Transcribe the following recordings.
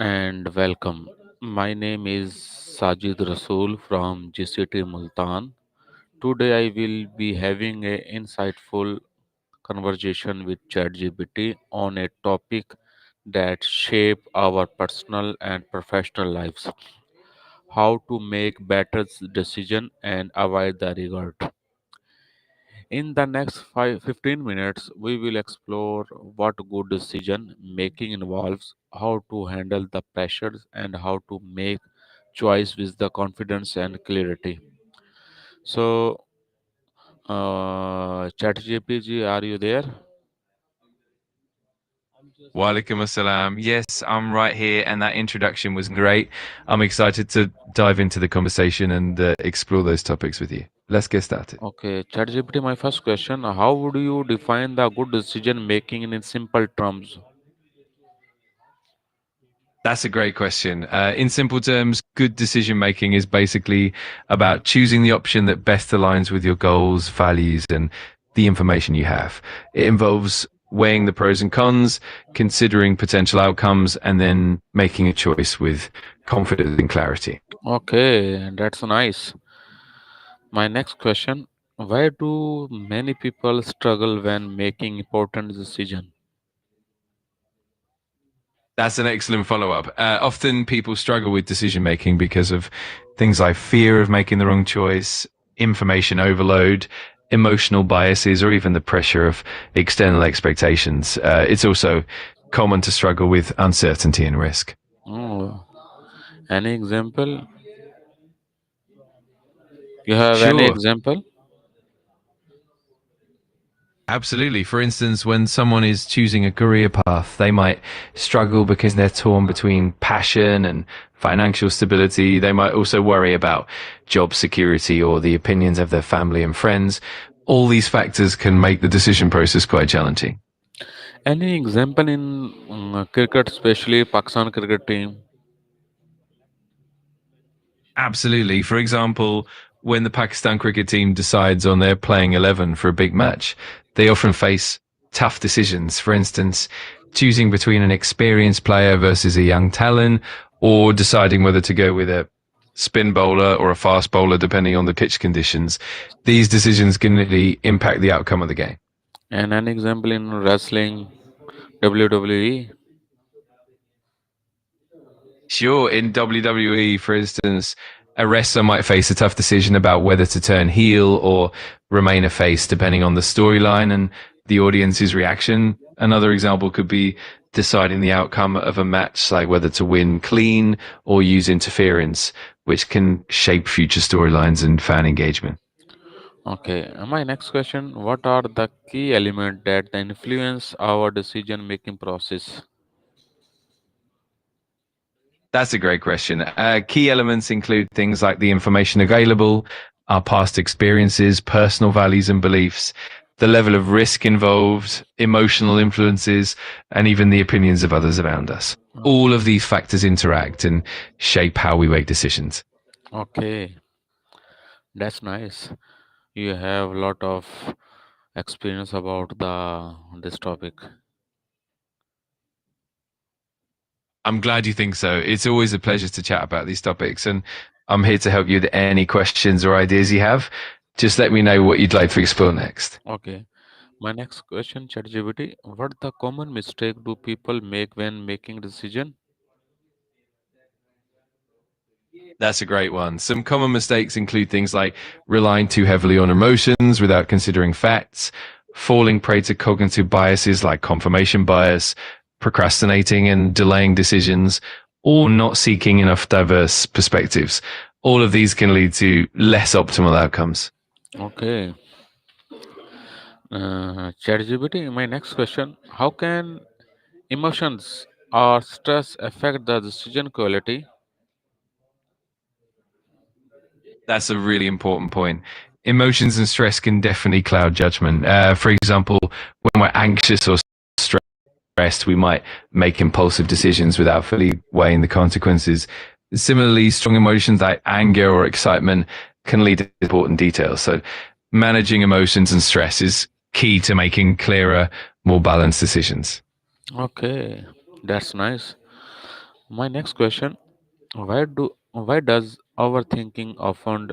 and welcome. My name is Sajid Rasool from GCT Multan. Today I will be having a insightful conversation with ChatGPT on a topic that shape our personal and professional lives. How to make better decision and avoid the regret. In the next 15 minutes, we will explore what good decision making involves, how to handle the pressures, and how to make choice with the confidence and clarity. So, ChatGPT, are you there? Walaikum assalam. Yes, I'm right here, and that introduction was great. I'm excited to dive into the conversation and explore those topics with you. Let's get started. Okay, ChatGPT, my first question: how would you define the good decision making in simple terms? That's a great question. In simple terms, good decision making is basically about choosing the option that best aligns with your goals, values, and the information you have. It involves weighing the pros and cons, considering potential outcomes, and then making a choice with confidence and clarity. Okay, that's nice. My next question: why do many people struggle when making important decision? That's an excellent follow up. Often people struggle with decision making because of things like fear of making the wrong choice, information overload, emotional biases, or even the pressure of external expectations. It's also common to struggle with uncertainty and risk. Oh, any example? You have any Sure. example? Absolutely. For instance, when someone is choosing a career path, they might struggle because they're torn between passion and financial stability. They might also worry about job security or the opinions of their family and friends. All these factors can make the decision process quite challenging. Any example in cricket, especially Pakistan cricket team? Absolutely. For example, when the Pakistan cricket team decides on their playing 11 for a big match, they often face tough decisions. For instance, choosing between an experienced player versus a young talent, or deciding whether to go with a spin bowler or a fast bowler, depending on the pitch conditions. These decisions can really impact the outcome of the game. And an example in wrestling, WWE. Sure, in WWE, for instance, a wrestler might face a tough decision about whether to turn heel or remain a face, depending on the storyline and the audience's reaction. Another example could be deciding the outcome of a match, like whether to win clean or use interference, which can shape future storylines and fan engagement. Okay, my next question: what are the key elements that influence our decision making process? That's a great question. Key elements include things like the information available, our past experiences, personal values and beliefs, the level of risk involved, emotional influences, and even the opinions of others around us. All of these factors interact and shape how we make decisions. Okay, that's nice. You have a lot of experience about the this topic. I'm glad you think so. It's always a pleasure to chat about these topics, and I'm here to help you with any questions or ideas you have. Just let me know what you'd like to explore next. Okay, my next question, ChatGPT: what the common mistake do people make when making decision? That's a great one. Some common mistakes include things like relying too heavily on emotions without considering facts, falling prey to cognitive biases like confirmation bias, procrastinating and delaying decisions, or not seeking enough diverse perspectives. All of these can lead to less optimal outcomes. Okay, ChatGPT. My next question: how can emotions or stress affect the decision quality? That's a really important point. Emotions and stress can definitely cloud judgment. For example, when we're anxious or stressed, we might make impulsive decisions without fully weighing the consequences. Similarly, strong emotions like anger or excitement can lead to important details. So, managing emotions and stress is key to making clearer, more balanced decisions. Okay, that's nice. My next question: why does overthinking often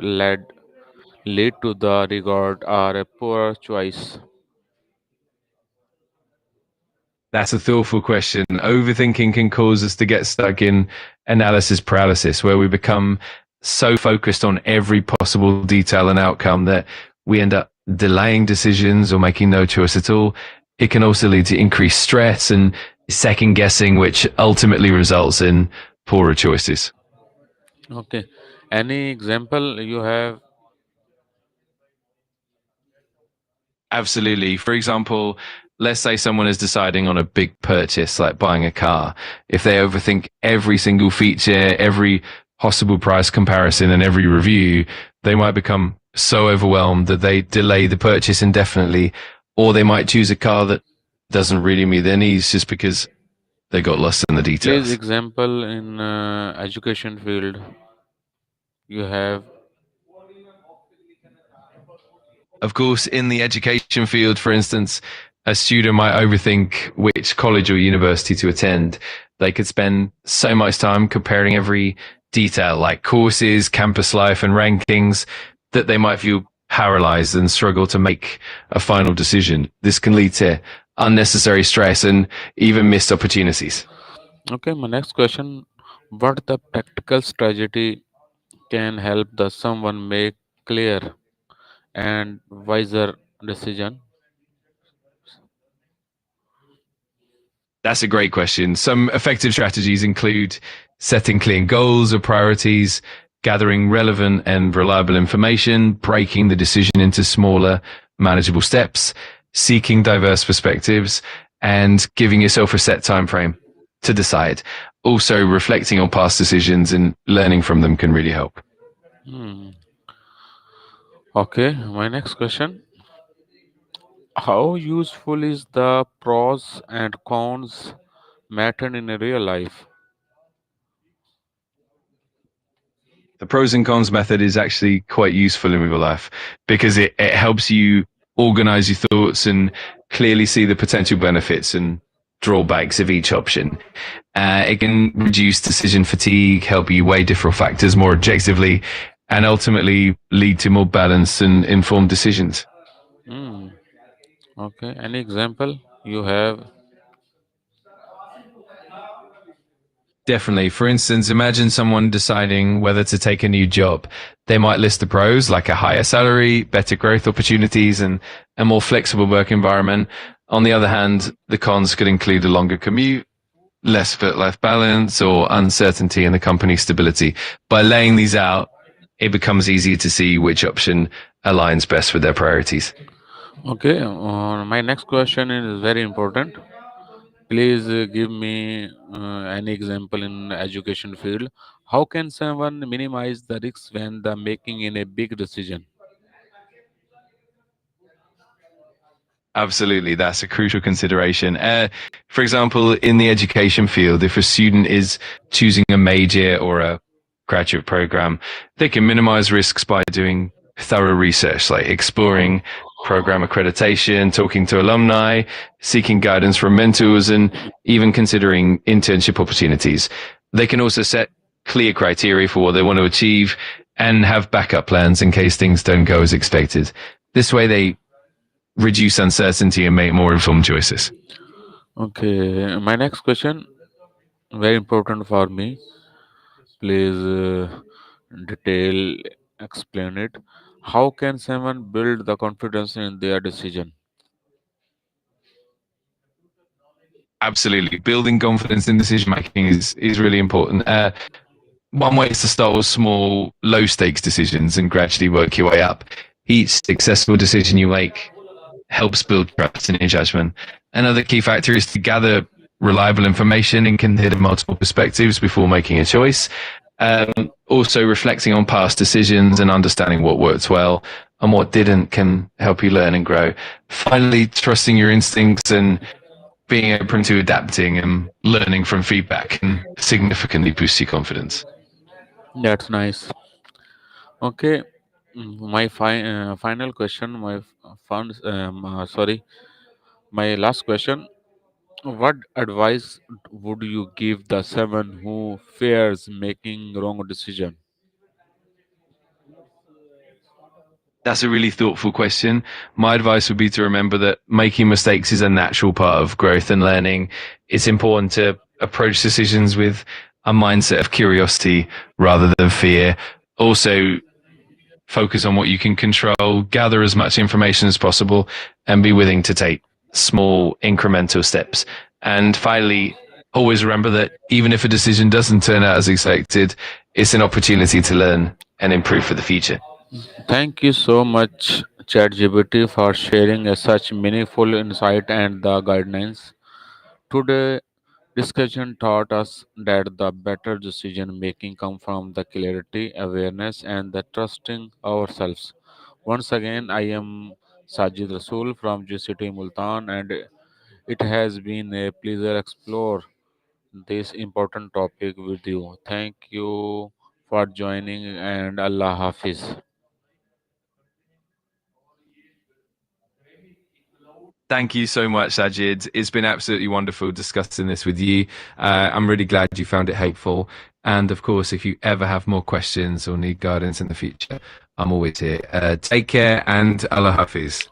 lead to the regret or a poor choice? That's a thoughtful question. Overthinking can cause us to get stuck in analysis paralysis, where we become so focused on every possible detail and outcome that we end up delaying decisions or making no choice at all. It can also lead to increased stress and second guessing, which ultimately results in poorer choices. Okay. Any example you have? Absolutely. For example, let's say someone is deciding on a big purchase like buying a car. If they overthink every single feature, every possible price comparison, and every review, they might become so overwhelmed that they delay the purchase indefinitely, or they might choose a car that doesn't really meet their needs just because they got lost in the Please details. example in education field you have. Of course, in the education field, for instance, a student might overthink which college or university to attend. They could spend so much time comparing every detail, like courses, campus life, and rankings, that they might feel paralyzed and struggle to make a final decision. This can lead to unnecessary stress and even missed opportunities. Okay, my next question: what the practical strategy can help the someone make clear and wiser decision? That's a great question. Some effective strategies include setting clear goals or priorities, gathering relevant and reliable information, breaking the decision into smaller, manageable steps, seeking diverse perspectives, and giving yourself a set time frame to decide. Also, reflecting on past decisions and learning from them can really help. Hmm. Okay, my next question: how useful is the pros and cons method in a real life? The pros and cons method is actually quite useful in real life because it helps you organize your thoughts and clearly see the potential benefits and drawbacks of each option. It can reduce decision fatigue, help you weigh different factors more objectively, and ultimately lead to more balanced and informed decisions. Hmm. Okay, any example you have? Definitely. For instance, imagine someone deciding whether to take a new job. They might list the pros like a higher salary, better growth opportunities, and a more flexible work environment. On the other hand, the cons could include a longer commute, less work-life balance, or uncertainty in the company's stability. By laying these out, it becomes easier to see which option aligns best with their priorities. Okay, my next question is very important. Please give me an example in education field. How can someone minimize the risks when the making in a big decision? Absolutely, that's a crucial consideration. For example, in the education field, if a student is choosing a major or a graduate program, they can minimize risks by doing thorough research, like exploring program accreditation, talking to alumni, seeking guidance from mentors, and even considering internship opportunities. They can also set clear criteria for what they want to achieve and have backup plans in case things don't go as expected. This way, they reduce uncertainty and make more informed choices. Okay, my next question, very important for me. Please detail explain it. How can someone build the confidence in their decision? Absolutely. Building confidence in decision making is really important. One way is to start with small, low stakes decisions and gradually work your way up. Each successful decision you make helps build trust in your judgment. Another key factor is to gather reliable information and consider multiple perspectives before making a choice. Also, reflecting on past decisions and understanding what worked well and what didn't can help you learn and grow. Finally, trusting your instincts and being open to adapting and learning from feedback can significantly boost your confidence. That's nice. Okay, my final question, my sorry, my last question. What advice would you give the someone who fears making wrong decision? That's a really thoughtful question. My advice would be to remember that making mistakes is a natural part of growth and learning. It's important to approach decisions with a mindset of curiosity rather than fear. Also, focus on what you can control, gather as much information as possible, and be willing to take small incremental steps. And finally, always remember that even if a decision doesn't turn out as expected, it's an opportunity to learn and improve for the future. Thank you so much, ChatGPT, for sharing such meaningful insight and the guidelines. Today, discussion taught us that the better decision making come from the clarity, awareness, and the trusting ourselves. Once again, I am Sajid Rasool from GCT Multan, and it has been a pleasure explore this important topic with you. Thank you for joining, and Allah Hafiz. Thank you so much, Sajid. It's been absolutely wonderful discussing this with you. I'm really glad you found it helpful. And of course, if you ever have more questions or need guidance in the future, I'm always here. Take care and Allah Hafiz.